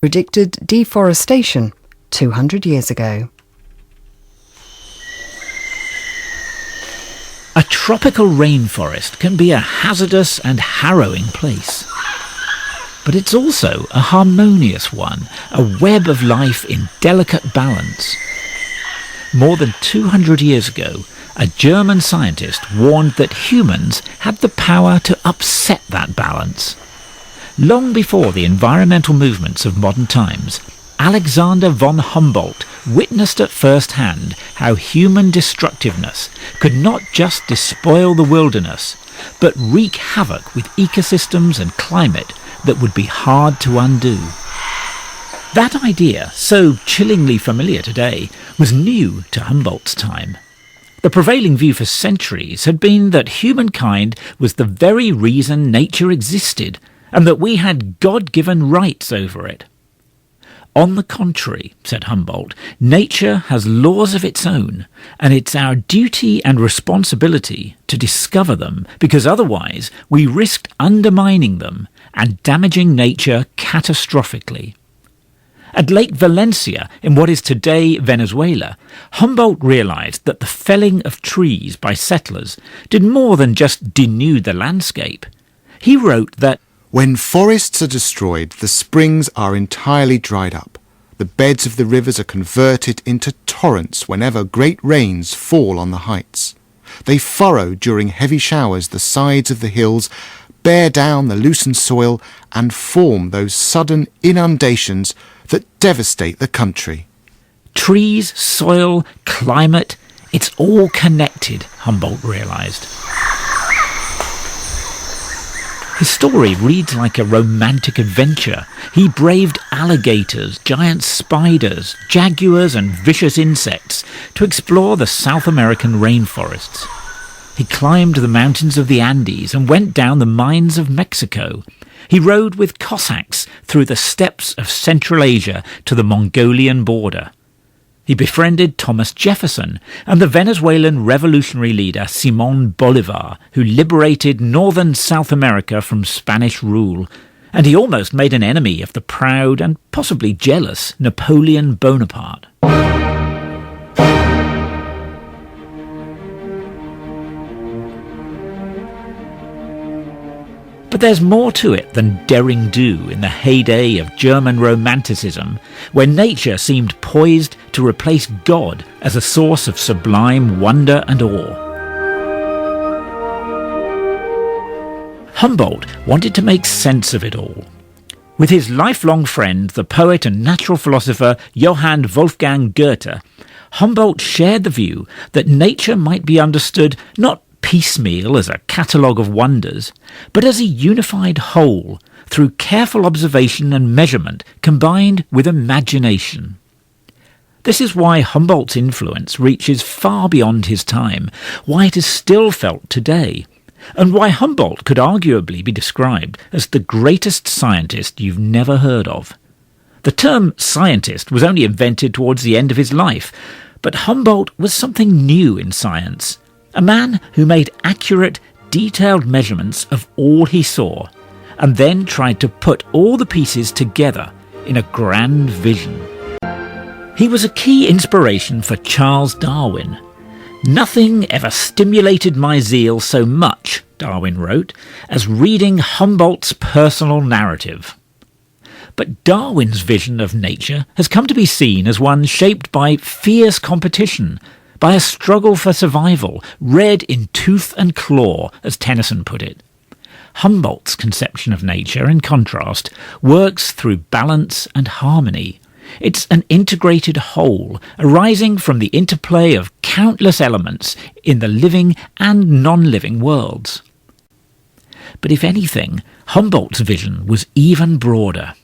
predicted deforestation 200 years ago. A tropical rainforest can be a hazardous and harrowing place. But it's also a harmonious one, a web of life in delicate balance. More than 200 years ago, a German scientist warned that humans had the power to upset that balance. Long before the environmental movements of modern times, Alexander von Humboldt witnessed at first hand how human destructiveness could not just despoil the wilderness, but wreak havoc with ecosystems and climate that would be hard to undo. That idea, so chillingly familiar today, was new to Humboldt's time. The prevailing view for centuries had been that humankind was the very reason nature existed, and that we had God-given rights over it. On the contrary, said Humboldt, nature has laws of its own, and it's our duty and responsibility to discover them, because otherwise we risked undermining them and damaging nature catastrophically. At Lake Valencia, in what is today Venezuela, Humboldt realised that the felling of trees by settlers did more than just denude the landscape. He wrote that when forests are destroyed, the springs are entirely dried up. The beds of the rivers are converted into torrents whenever great rains fall on the heights. They furrow during heavy showers the sides of the hills, bear down the loosened soil, and form those sudden inundations that devastate the country. Trees, soil, climate, it's all connected, Humboldt realised. His story reads like a romantic adventure. He braved alligators, giant spiders, jaguars and vicious insects to explore the South American rainforests. He climbed the mountains of the Andes and went down the mines of Mexico. He rode with Cossacks through the steppes of Central Asia to the Mongolian border. He befriended Thomas Jefferson and the Venezuelan revolutionary leader Simón Bolívar, who liberated northern South America from Spanish rule, and he almost made an enemy of the proud and possibly jealous Napoleon Bonaparte. But there's more to it than daring do in the heyday of German Romanticism, when nature seemed poised to replace God as a source of sublime wonder and awe. Humboldt wanted to make sense of it all. With his lifelong friend, the poet and natural philosopher Johann Wolfgang Goethe, Humboldt shared the view that nature might be understood not piecemeal as a catalogue of wonders, but as a unified whole through careful observation and measurement combined with imagination. This is why Humboldt's influence reaches far beyond his time, why it is still felt today, and why Humboldt could arguably be described as the greatest scientist you've never heard of. The term scientist was only invented towards the end of his life, but Humboldt was something new in science. A man who made accurate, detailed measurements of all he saw, and then tried to put all the pieces together in a grand vision. He was a key inspiration for Charles Darwin. Nothing ever stimulated my zeal so much, Darwin wrote, as reading Humboldt's personal narrative. But Darwin's vision of nature has come to be seen as one shaped by fierce competition, by a struggle for survival, read in tooth and claw, as Tennyson put it. Humboldt's conception of nature, in contrast, works through balance and harmony. It's an integrated whole, arising from the interplay of countless elements in the living and non-living worlds. But if anything, Humboldt's vision was even broader.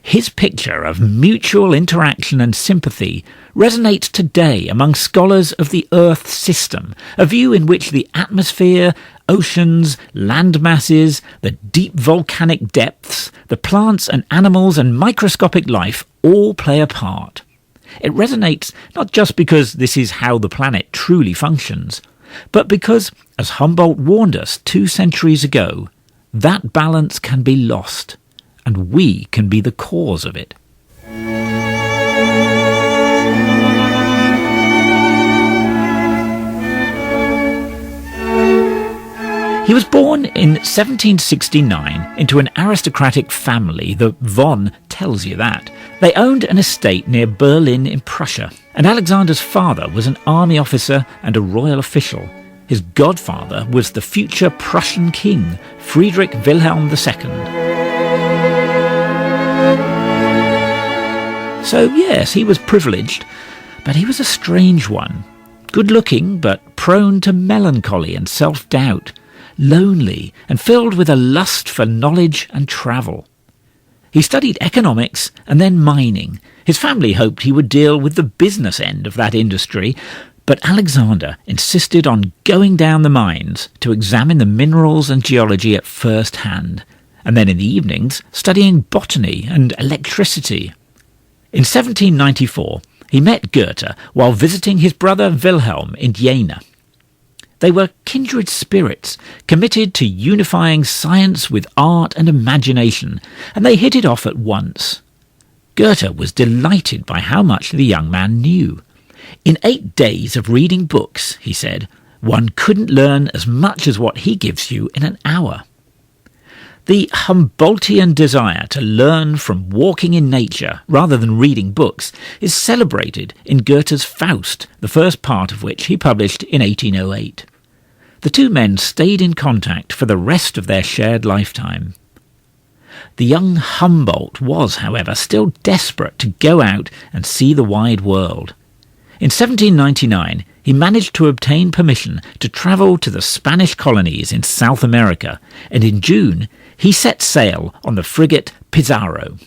His picture of mutual interaction and sympathy resonates today among scholars of the Earth system, a view in which the atmosphere, oceans, land masses, the deep volcanic depths, the plants and animals and microscopic life all play a part. It resonates not just because this is how the planet truly functions, but because, as Humboldt warned us 2 centuries ago, that balance can be lost, and we can be the cause of it. He was born in 1769 into an aristocratic family. The Von tells you that. They owned an estate near Berlin in Prussia, and Alexander's father was an army officer and a royal official. His godfather was the future Prussian king, Friedrich Wilhelm II. So yes, he was privileged, but he was a strange one. Good-looking, but prone to melancholy and self-doubt. Lonely and filled with a lust for knowledge and travel. He studied economics and then mining. His family hoped he would deal with the business end of that industry, but Alexander insisted on going down the mines to examine the minerals and geology at first hand, and then in the evenings studying botany and electricity. In 1794, he met Goethe while visiting his brother Wilhelm in Jena. They were kindred spirits, committed to unifying science with art and imagination, and they hit it off at once. Goethe was delighted by how much the young man knew. In 8 days of reading books, he said, one couldn't learn as much as what he gives you in an hour. The Humboldtian desire to learn from walking in nature rather than reading books is celebrated in Goethe's Faust, the first part of which he published in 1808. The two men stayed in contact for the rest of their shared lifetime. The young Humboldt was, however, still desperate to go out and see the wide world. In 1799, he managed to obtain permission to travel to the Spanish colonies in South America, and in June he set sail on the frigate Pizarro.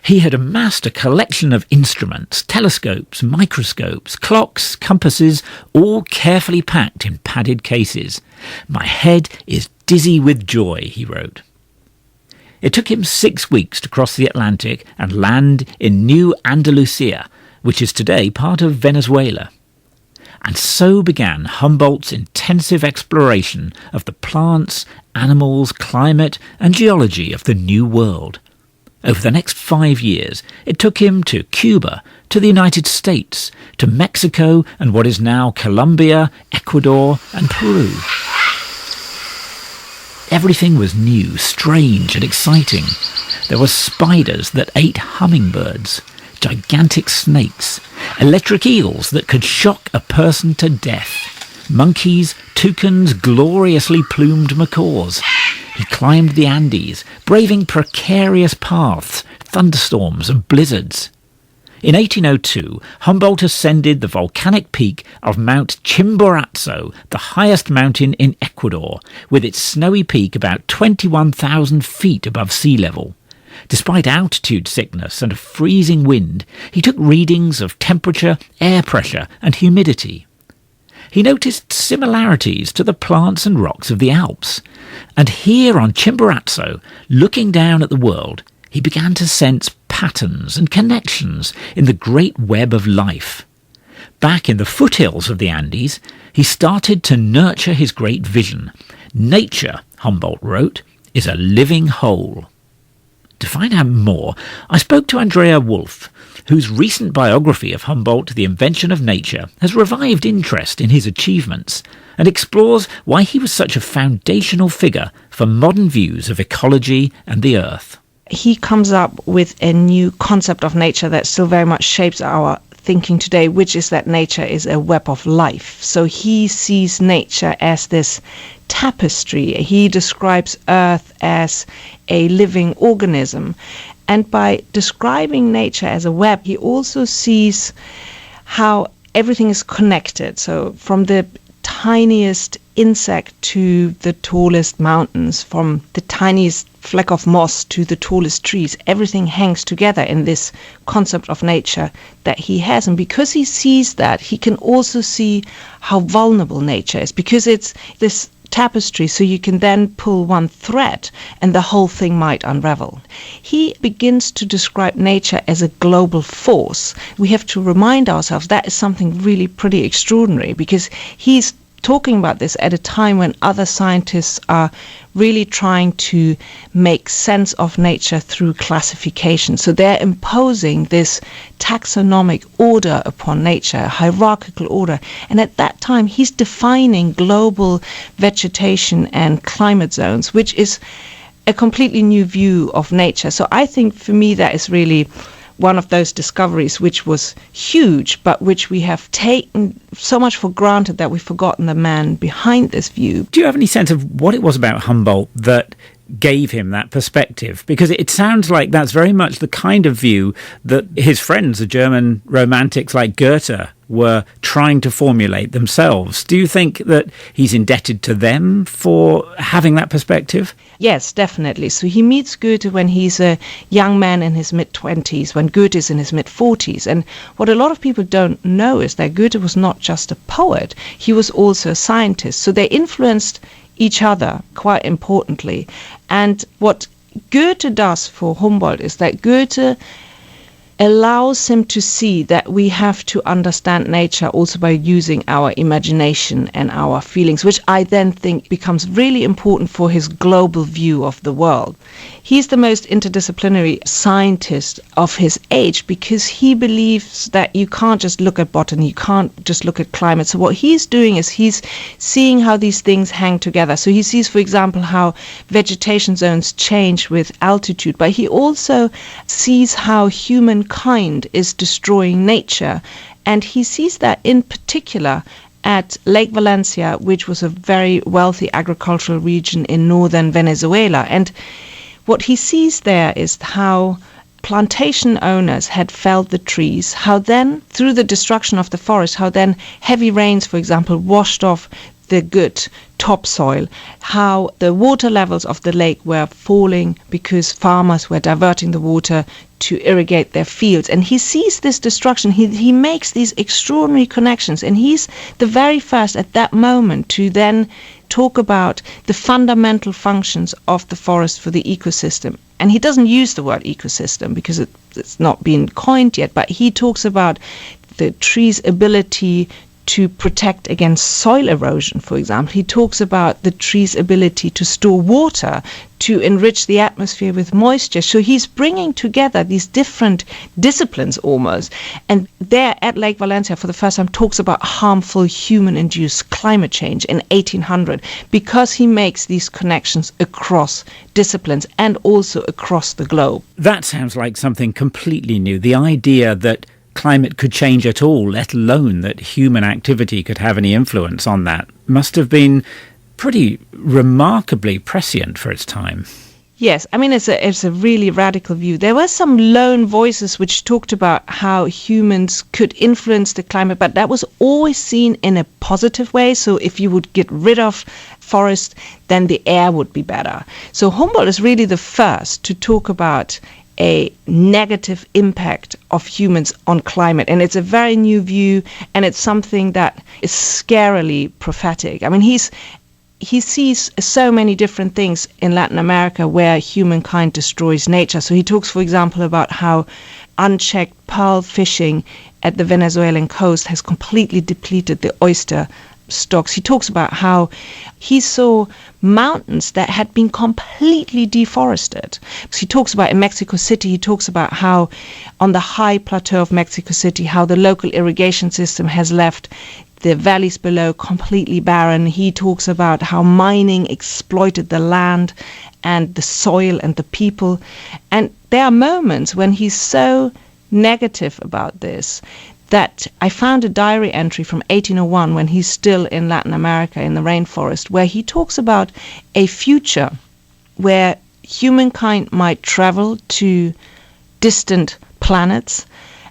He had amassed a collection of instruments, telescopes, microscopes, clocks, compasses, all carefully packed in padded cases. "My head is dizzy with joy," he wrote. It took him 6 weeks to cross the Atlantic and land in New Andalusia, which is today part of Venezuela. And so began Humboldt's intensive exploration of the plants, animals, climate and geology of the New World. Over the next 5 years, it took him to Cuba, to the United States, to Mexico and what is now Colombia, Ecuador and Peru. Everything was new, strange and exciting. There were spiders that ate hummingbirds, gigantic snakes, electric eels that could shock a person to death, monkeys, toucans, gloriously plumed macaws. He climbed the Andes, braving precarious paths, thunderstorms and blizzards. In 1802, Humboldt ascended the volcanic peak of Mount Chimborazo, the highest mountain in Ecuador, with its snowy peak about 21,000 feet above sea level. Despite altitude sickness and a freezing wind, he took readings of temperature, air pressure and humidity. He noticed similarities to the plants and rocks of the Alps, and here on Chimborazo, looking down at the world, he began to sense patterns and connections in the great web of life. Back in the foothills of the Andes, he started to nurture his great vision. Nature, Humboldt wrote, is a living whole. To find out more, I spoke to Andrea Wulf, whose recent biography of Humboldt, The Invention of Nature, has revived interest in his achievements and explores why he was such a foundational figure for modern views of ecology and the earth. He comes up with a new concept of nature that still very much shapes our thinking today, which is that nature is a web of life. So he sees nature as this tapestry. He describes Earth as a living organism. And by describing nature as a web, he also sees how everything is connected. So from the tiniest insect to the tallest mountains, from the tiniest fleck of moss to the tallest trees, everything hangs together in this concept of nature that he has. And because he sees that, he can also see how vulnerable nature is, because it's this tapestry, so you can then pull one thread and the whole thing might unravel. He begins to describe nature as a global force. We have to remind ourselves that is something really pretty extraordinary, because he's talking about this at a time when other scientists are really trying to make sense of nature through classification. So they're imposing this taxonomic order upon nature, hierarchical order. And at that time, he's defining global vegetation and climate zones, which is a completely new view of nature. So I think for me that is really one of those discoveries which was huge, but which we have taken so much for granted that we've forgotten the man behind this view. Do you have any sense of what it was about Humboldt that gave him that perspective? Because it sounds like that's very much the kind of view that his friends, the German romantics like Goethe, were trying to formulate themselves. Do you think that he's indebted to them for having that perspective? Yes, definitely. So he meets Goethe when he's a young man in his mid-20s, when Goethe is in his mid-40s. And what a lot of people don't know is that Goethe was not just a poet, he was also a scientist. So they influenced each other quite importantly. And what Goethe does for Humboldt is that Goethe allows him to see that we have to understand nature also by using our imagination and our feelings, which I then think becomes really important for his global view of the world. He's the most interdisciplinary scientist of his age because he believes that you can't just look at botany, you can't just look at climate. So what he's doing is he's seeing how these things hang together. So he sees, for example, how vegetation zones change with altitude, but he also sees how humankind is destroying nature. And he sees that in particular at Lake Valencia, which was a very wealthy agricultural region in northern Venezuela. And what he sees there is how plantation owners had felled the trees, how then, through the destruction of the forest, how then heavy rains, for example, washed off the good topsoil, how the water levels of the lake were falling because farmers were diverting the water to irrigate their fields. And he sees this destruction. He makes these extraordinary connections, and he's the very first at that moment to then talk about the fundamental functions of the forest for the ecosystem. And he doesn't use the word ecosystem because it's not been coined yet, but he talks about the tree's ability to protect against soil erosion, for example. He talks about the tree's ability to store water, to enrich the atmosphere with moisture. So he's bringing together these different disciplines almost. And there at Lake Valencia, for the first time, talks about harmful human-induced climate change in 1800, because he makes these connections across disciplines and also across the globe. That sounds like something completely new. The idea that climate could change at all, let alone that human activity could have any influence on that, must have been pretty remarkably prescient for its time. Yes, I mean, it's a really radical view. There were some lone voices which talked about how humans could influence the climate, but that was always seen in a positive way. So if you would get rid of forest, then the air would be better. So Humboldt is really the first to talk about a negative impact of humans on climate. And it's a very new view, and it's something that is scarily prophetic. I mean, he sees so many different things in Latin America where humankind destroys nature. So he talks, for example, about how unchecked pearl fishing at the Venezuelan coast has completely depleted the oyster stocks. He talks about how he saw mountains that had been completely deforested. So he talks about in Mexico City, he talks about how on the high plateau of Mexico City, how the local irrigation system has left the valleys below completely barren. He talks about how mining exploited the land and the soil and the people. And there are moments when he's so negative about this that I found a diary entry from 1801 when he's still in Latin America in the rainforest, where he talks about a future where humankind might travel to distant planets.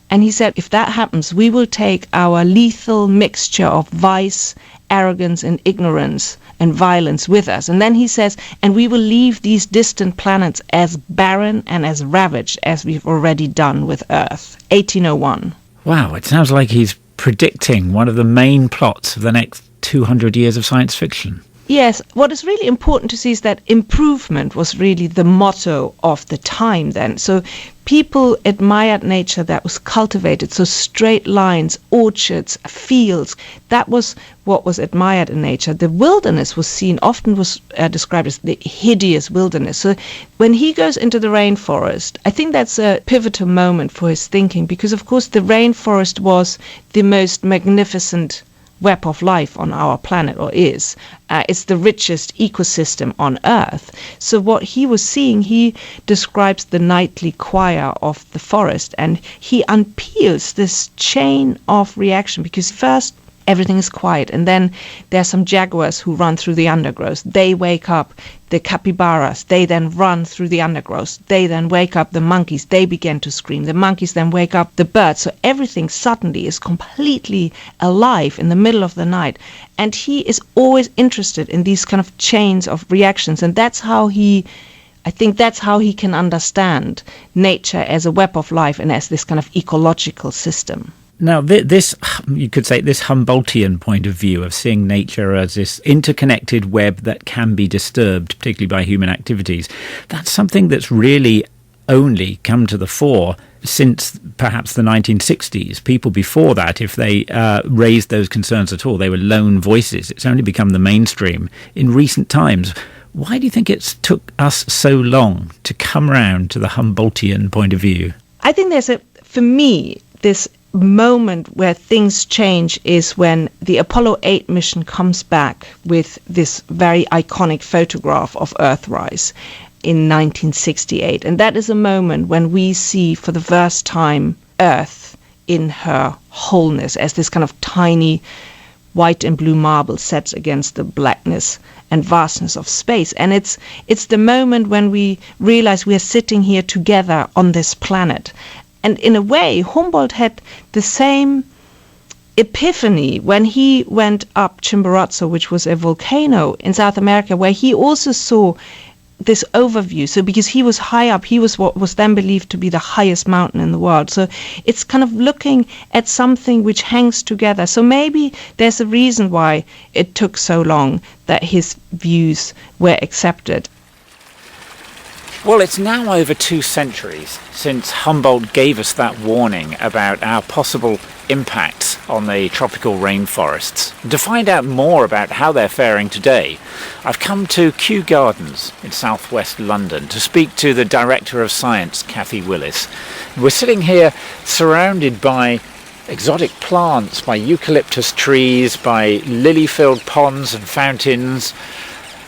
And he said, if that happens, we will take our lethal mixture of vice, arrogance, and ignorance and violence with us. And then he says, and we will leave these distant planets as barren and as ravaged as we've already done with Earth. 1801. Wow, it sounds like he's predicting one of the main plots of the next 200 years of science fiction. Yes, what is really important to see is that improvement was really the motto of the time then. So people admired nature that was cultivated, so straight lines, orchards, fields. That was what was admired in nature. The wilderness was seen, often was described as the hideous wilderness. So when he goes into the rainforest, I think that's a pivotal moment for his thinking, because of course the rainforest was the most magnificent web of life on our planet, or is. It's the richest ecosystem on Earth. So what he was seeing, he describes the nightly choir of the forest, and he unpeels this chain of reaction, because first everything is quiet, and then there are some jaguars who run through the undergrowth. They wake up the capybaras. They then run through the undergrowth. They then wake up the monkeys. They begin to scream. The monkeys then wake up the birds. So everything suddenly is completely alive in the middle of the night. And he is always interested in these kind of chains of reactions. And that's how I think that's how he can understand nature as a web of life and as this kind of ecological system. Now, this, you could say, this Humboldtian point of view of seeing nature as this interconnected web that can be disturbed, particularly by human activities, that's something that's really only come to the fore since perhaps the 1960s. People before that, if they raised those concerns at all, they were lone voices. It's only become the mainstream in recent times. Why do you think it took us so long to come around to the Humboldtian point of view? I think for me, this moment where things change is when the Apollo 8 mission comes back with this very iconic photograph of Earthrise in 1968. And that is a moment when we see for the first time Earth in her wholeness as this kind of tiny white and blue marble sets against the blackness and vastness of space. And it's the moment when we realize we are sitting here together on this planet. And in a way, Humboldt had the same epiphany when he went up Chimborazo, which was a volcano in South America, where he also saw this overview. So because he was high up, he was what was then believed to be the highest mountain in the world. So it's kind of looking at something which hangs together. So maybe there's a reason why it took so long that his views were accepted. Well, it's now over 2 centuries since Humboldt gave us that warning about our possible impacts on the tropical rainforests. To find out more about how they're faring today, I've come to Kew Gardens in southwest London to speak to the Director of Science, Kathy Willis. We're sitting here surrounded by exotic plants, by eucalyptus trees, by lily-filled ponds and fountains.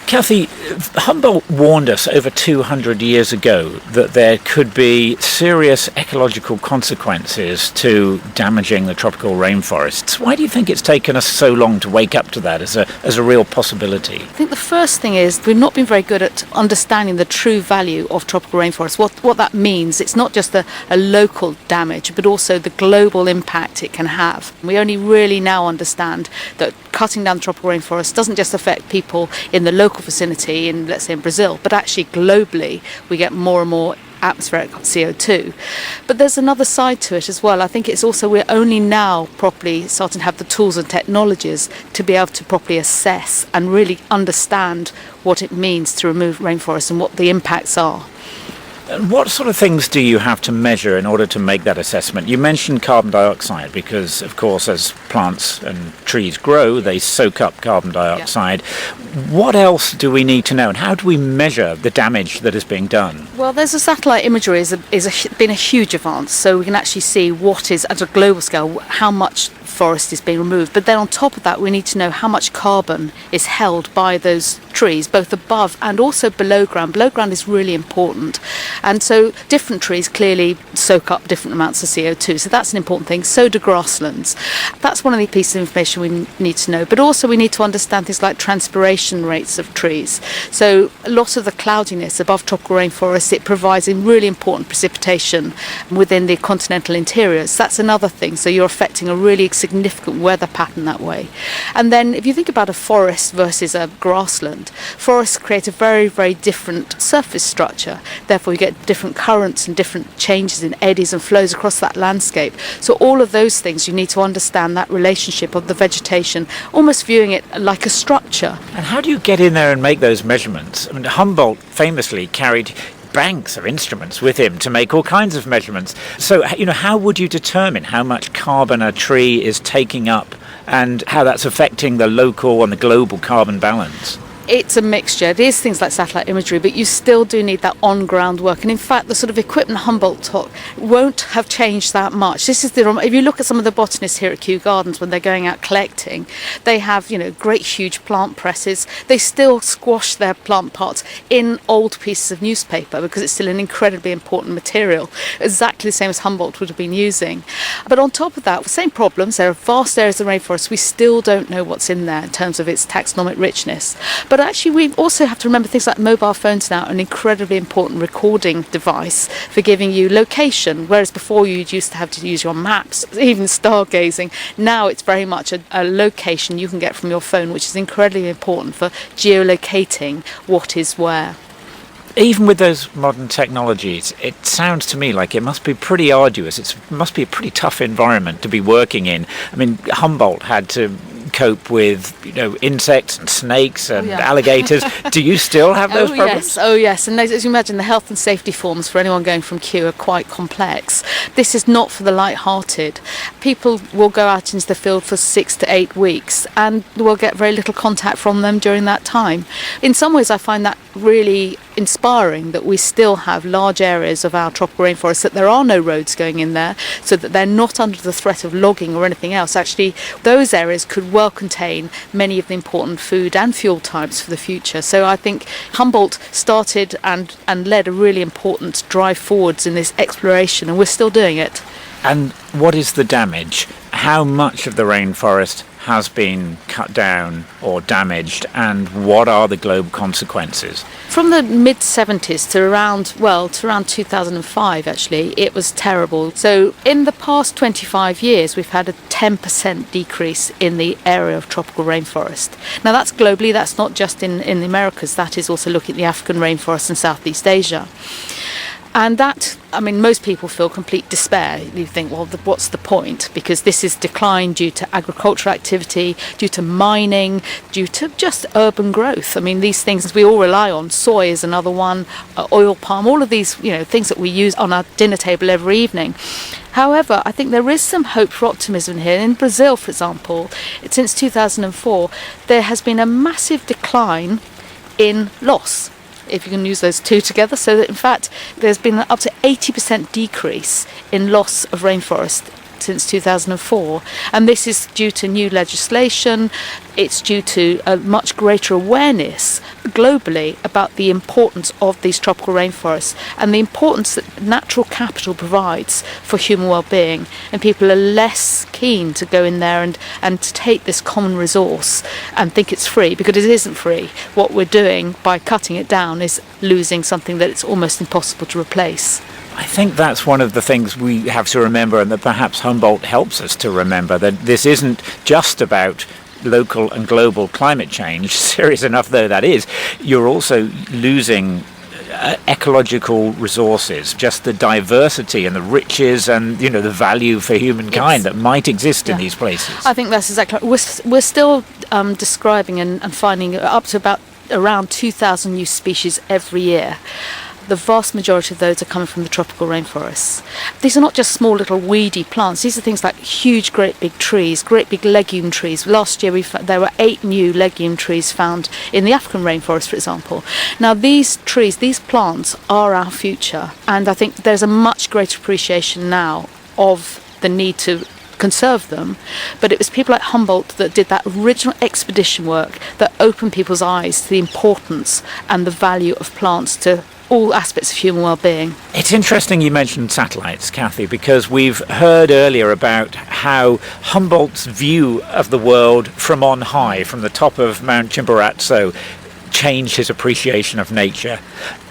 Kathy, Humboldt warned us over 200 years ago that there could be serious ecological consequences to damaging the tropical rainforests. Why do you think it's taken us so long to wake up to that as a real possibility? I think the first thing is we've not been very good at understanding the true value of tropical rainforests, what that means. It's not just a local damage, but also the global impact it can have. We only really now understand that cutting down the tropical rainforest doesn't just affect people in the local vicinity in, let's say, in Brazil, but actually globally we get more and more atmospheric CO2. But there's another side to it as well. I think it's also we're only now properly starting to have the tools and technologies to be able to properly assess and really understand what it means to remove rainforests and what the impacts are. And what sort of things do you have to measure in order to make that assessment? You mentioned carbon dioxide because, of course, as plants and trees grow, they soak up carbon dioxide. Yeah. What else do we need to know, and how do we measure the damage that is being done? Well, there's a satellite imagery been a huge advance, so we can actually see what is, at a global scale, how much forest is being removed. But then on top of that, we need to know how much carbon is held by those trees, both above and also below ground. Below ground is really important. And so different trees clearly soak up different amounts of CO2. So that's an important thing. So do grasslands. That's one of the pieces of information we need to know. But also we need to understand things like transpiration rates of trees. So a lot of the cloudiness above tropical rainforests, it provides a really important precipitation within the continental interiors. That's another thing. So you're affecting a really significant weather pattern that way. And then if you think about a forest versus a grassland, forests create a very, very different surface structure. Therefore, you get different currents and different changes in eddies and flows across that landscape. So all of those things, you need to understand that relationship of the vegetation, almost viewing it like a structure. And how do you get in there and make those measurements? I mean, Humboldt famously carried banks of instruments with him to make all kinds of measurements. So, how would you determine how much carbon a tree is taking up and how that's affecting the local and the global carbon balance? It's a mixture. It is things like satellite imagery, but you still do need that on-ground work. And in fact, the sort of equipment Humboldt took won't have changed that much. This is if you look at some of the botanists here at Kew Gardens when they're going out collecting, they have, great huge plant presses. They still squash their plant pots in old pieces of newspaper because it's still an incredibly important material, exactly the same as Humboldt would have been using. But on top of that, same problems. There are vast areas of rainforest. We still don't know what's in there in terms of its taxonomic richness. But actually, we also have to remember things like mobile phones now, an incredibly important recording device for giving you location, whereas before you used to have to use your maps, even stargazing. Now it's very much a location you can get from your phone, which is incredibly important for geolocating what is where. Even with those modern technologies, it sounds to me like it must be pretty arduous. It must be a pretty tough environment to be working in. I mean, Humboldt had to cope with insects and snakes and alligators. Do you still have those problems? Yes. And as you imagine, the health and safety forms for anyone going from Kew are quite complex. This is not for the light-hearted. People will go out into the field for 6 to 8 weeks and will get very little contact from them during that time. In some ways, I find that really inspiring that we still have large areas of our tropical rainforest, that there are no roads going in there, so that they're not under the threat of logging or anything else. Actually, those areas could well contain many of the important food and fuel types for the future. So I think Humboldt started and led a really important drive forwards in this exploration, and we're still doing it. And what is the damage? How much of the rainforest has been cut down or damaged, and what are the global consequences? From the mid-70s to around 2005, actually, it was terrible. So in the past 25 years, we've had a 10% decrease in the area of tropical rainforest. Now that's globally, that's not just in the Americas, that is also looking at the African rainforest and Southeast Asia. And that, most people feel complete despair. You think, well, what's the point? Because this is decline due to agricultural activity, due to mining, due to just urban growth. These things we all rely on. Soy is another one, oil palm, all of these, things that we use on our dinner table every evening. However, I think there is some hope for optimism here. In Brazil, for example, since 2004, there has been a massive decline in loss, if you can use those two together, so that in fact there's been up to 80% decrease in loss of rainforest since 2004, and this is due to new legislation. It's due to a much greater awareness globally about the importance of these tropical rainforests and the importance that natural capital provides for human well-being, and people are less keen to go in there and to take this common resource and think it's free, because it isn't free. What we're doing by cutting it down is losing something that it's almost impossible to replace. I think that's one of the things we have to remember, and that perhaps Humboldt helps us to remember, that this isn't just about local and global climate change, serious enough though that is. You're also losing ecological resources, just the diversity and the riches and the value for humankind that might exist in these places. I think that's exactly right. We're still describing and finding up to around 2,000 new species every year. The vast majority of those are coming from the tropical rainforests. These are not just small little weedy plants. These are things like huge, great big trees, great big legume trees. Last year there were 8 new legume trees found in the African rainforest, for example. Now these trees, these plants are our future, and I think there's a much greater appreciation now of the need to conserve them, but it was people like Humboldt that did that original expedition work that opened people's eyes to the importance and the value of plants to all aspects of human well-being. It's interesting you mentioned satellites, Kathy, because we've heard earlier about how Humboldt's view of the world from on high, from the top of Mount Chimborazo, changed his appreciation of nature,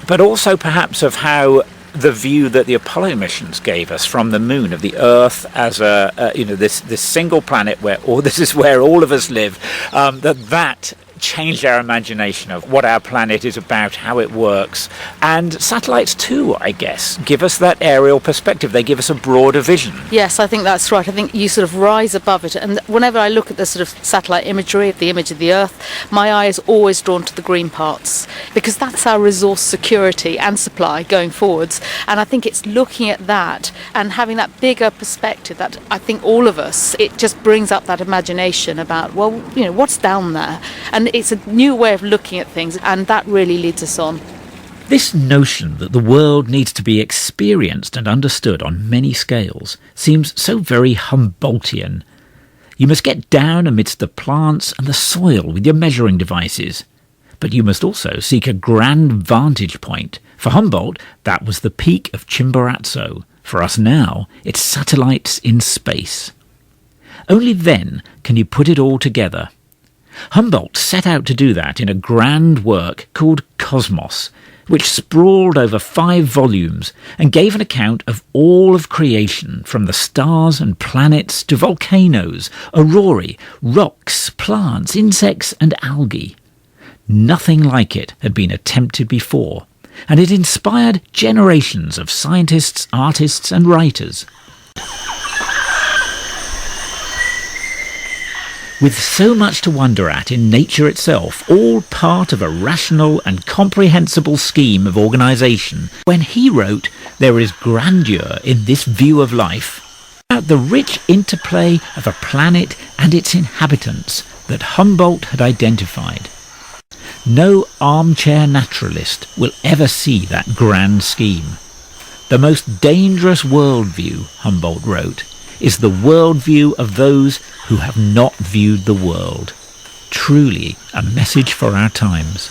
but also perhaps of how the view that the Apollo missions gave us from the moon, of the Earth as this single planet where this is where all of us live, that changed our imagination of what our planet is about, how it works. And satellites too, I guess, give us that aerial perspective. They give us a broader vision. Yes, I think that's right. I think you sort of rise above it. And whenever I look at the sort of satellite imagery, the image of the Earth, my eye is always drawn to the green parts, because that's our resource security and supply going forwards. And I think it's looking at that and having that bigger perspective that I think all of us, it just brings up that imagination about, well, what's down there? And it's a new way of looking at things, and that really leads us on. This notion that the world needs to be experienced and understood on many scales seems so very Humboldtian. You must get down amidst the plants and the soil with your measuring devices. But you must also seek a grand vantage point. For Humboldt, that was the peak of Chimborazo. For us now, it's satellites in space. Only then can you put it all together. Humboldt set out to do that in a grand work called Cosmos, which sprawled over 5 volumes and gave an account of all of creation, from the stars and planets to volcanoes, aurorae, rocks, plants, insects and algae. Nothing like it had been attempted before, and it inspired generations of scientists, artists and writers. With so much to wonder at in nature itself, all part of a rational and comprehensible scheme of organisation, when he wrote, "There is grandeur in this view of life," about the rich interplay of a planet and its inhabitants that Humboldt had identified. No armchair naturalist will ever see that grand scheme. The most dangerous worldview, Humboldt wrote, is the worldview of those who have not viewed the world. Truly a message for our times.